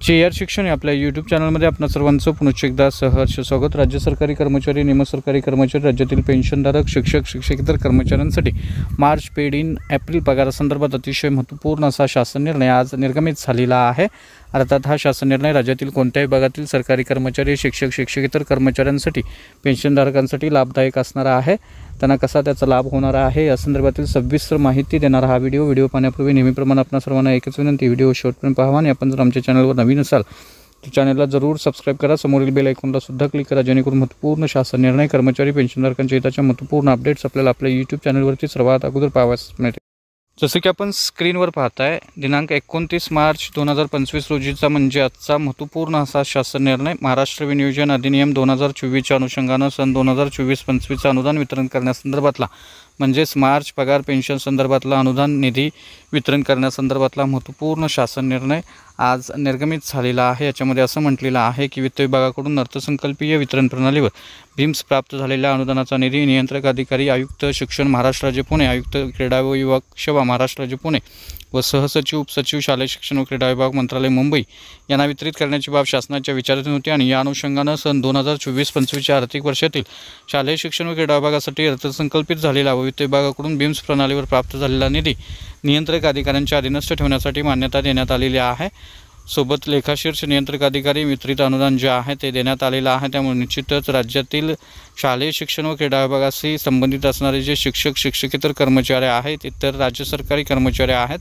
JR शिक्षण या आपल्या यूट्यूब चॅनलमध्ये आपणा सर्वांचं पुनश्च एकदा सहर्ष स्वागत। राज्य सरकारी कर्मचारी, निमसरकारी कर्मचारी, राज्यातील पेन्शनधारक, शिक्षक, शिक्षकेतर कर्मचाऱ्यांसाठी मार्च पेड इन एप्रिल पगारासंदर्भात अतिशय महत्त्वपूर्ण असा शासन निर्णय आज निर्गमित झालेला आहे। अर्थात हा शासन निर्णय राज्यातील कोणत्याही विभागातील सरकारी कर्मचारी, शिक्षक, शिक्षकेतर कर्मचाऱ्यांसाठी, पेन्शनधारकांसाठी लाभदायक असणार आहे। त्यांना कसा त्याचा लाभ होणार आहे या संदर्भातील सविस्तर माहिती देणारा हा व्हिडिओ पाहण्यापूर्वी नेहमीप्रमाणे आपणा सर्वांना एकच विनंती, व्हिडिओ शेवटपर्यंत पाहावा आणि आपण जर आमच्या चॅनलवर नवीन असाल तर चॅनलला जरूर सबस्क्राइब करा, समोरील बेल आयकॉनला सुद्धा क्लिक करा, जेणेकरून महत्त्वपूर्ण शासन निर्णय, कर्मचारी, पेन्शनधारकांच्या हिताच्या महत्त्वपूर्ण अपडेट्स आपल्याला आपल्या यूट्यूब चॅनलवरती सर्वात अगोदर पाहावयास मिळतील। जसे की आपण स्क्रीनवर पाहताय, दिनांक 29 मार्च 2025 रोजीचा म्हणजे आजचा महत्त्वपूर्ण असा शासन निर्णय महाराष्ट्र विनियोजन अधिनियम 2024 च्या अनुषंगाने सन 2024-25 अनुदान वितरण करण्यासंदर्भातला म्हणजेच मार्च पगार पेन्शन संदर्भातला अनुदान निधी वितरण करण्यासंदर्भातला महत्त्वपूर्ण शासन निर्णय आज निर्गमित झालेला आहे। याच्यामध्ये असं म्हटलेलं आहे की वित्त विभागाकडून अर्थसंकल्पीय वितरण प्रणालीवर भीम्स प्राप्त झालेल्या अनुदानाचा निधी नियंत्रक अधिकारी, आयुक्त शिक्षण महाराष्ट्र राज्य पुणे, आयुक्त क्रीडा व युवक सेवा महाराष्ट्र राज्य पुणे व सहसचिव, उपसचिव शालेय शिक्षण व क्रीडा विभाग मंत्रालय मुंबई यांना वितरित करण्याची बाब शासनाच्या विचाराधीन होती आणि या अनुषंगाने सन 2024-25 आर्थिक वर्षातील शालेय शिक्षण व क्रीडा विभागासाठी अर्थसंकल्पित झालेला व वित्त विभागाकडून भीम्स प्रणालीवर प्राप्त झालेला निधी नियंत्रक अधिकाऱ्यांच्या अधीनस्थ ठेवण्यासाठी मान्यता देण्यात आलेली आहे। सोबत लेखाशीर्ष नियंत्रक अधिकारी वितरित अनुदान जे आहे ते देण्यात आलेलं आहे। त्यामुळे निश्चितच राज्यातील शालेय शिक्षण व क्रीडा विभागाशी संबंधित असणारे जे शिक्षक, शिक्षकेतर कर्मचारी आहेत, इतर राज्य सरकारी कर्मचारी आहेत,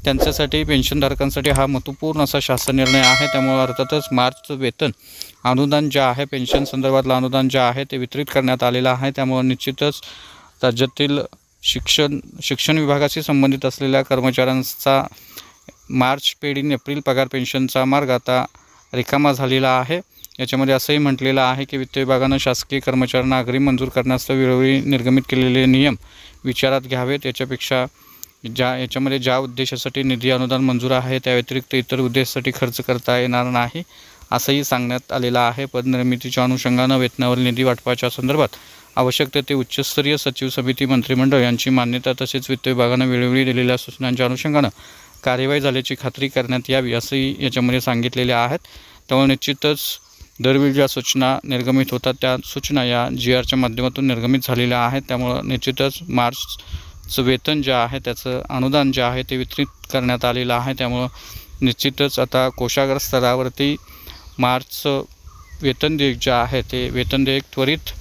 त्यांच्यासाठी, पेन्शनधारकांसाठी हा महत्त्वपूर्ण असा शासन निर्णय आहे। त्यामुळे अर्थातच मार्चचं वेतन अनुदान जे आहे, पेन्शन संदर्भातलं अनुदान जे आहे ते वितरित करण्यात आलेलं आहे। त्यामुळे निश्चितच राज्यातील शिक्षण विभागाशी संबंधित असलेल्या कर्मचाऱ्यांचा मार्च पेड इन एप्रिल पगार पेन्शनचा मार्ग आता रिकामा झालेला आहे। याच्यामध्ये असंही म्हटलेलं आहे की वित्त विभागानं शासकीय कर्मचाऱ्यांना अग्रिम मंजूर करण्यास वेळोवेळी निर्गमित केलेले नियम विचारात घ्यावेत। याच्यापेक्षा याच्यामध्ये ज्या उद्देशासाठी निधी अनुदान मंजूर आहे त्या व्यतिरिक्त इतर उद्देशासाठी खर्च करता येणार नाही असंही सांगण्यात आलेलं आहे। पदनिर्मितीच्या अनुषंगाने वेतनावरील निधी वाटपाच्या संदर्भात आवश्यक ते उच्चस्तरीय सचिव समिती, मंत्रिमंडळ यांची मान्यता तसेच वित्त विभागानं वेळोवेळी दिलेल्या सूचनांच्या अनुषंगाने कार्यवाही झाल्याची खात्री करण्यात यावी असंही याच्यामध्ये सांगितलेले आहेत। त्यामुळे निश्चितच दरवेळी ज्या सूचना निर्गमित होतात त्या सूचना या JRच्या माध्यमातून निर्गमित झालेल्या आहेत। त्यामुळे निश्चितच मार्चचं वेतन जे आहे त्याचं अनुदान जे आहे ते वितरित करण्यात आलेलं आहे। त्यामुळे निश्चितच आता कोषागार स्तरावरती मार्चचं वेतन देयक जे आहे ते वेतन देयक त्वरित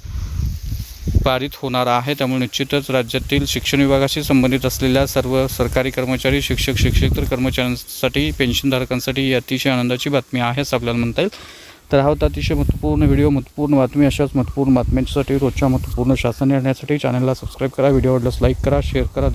पारित होणार आहे। त्यामुळे निश्चितच राज्यातील शिक्षण विभागाशी संबंधित असलेल्या सर्व सरकारी कर्मचारी, शिक्षक, शिक्षकेतर कर्मचाऱ्यांसाठी, पेन्शनधारकांसाठी ही अतिशय आनंदाची बातमी आहे असं आपल्याला म्हणता येईल। तर हा होता अतिशय महत्त्वपूर्ण व्हिडिओ, महत्त्वपूर्ण बातमी। अशाच महत्त्वपूर्ण बातम्यांसाठी, रोजच्या महत्त्वपूर्ण शासन निर्णयासाठी चॅनलला सबस्क्राईब करा, व्हिडिओ आवडल्यास लाईक करा, शेअर करा।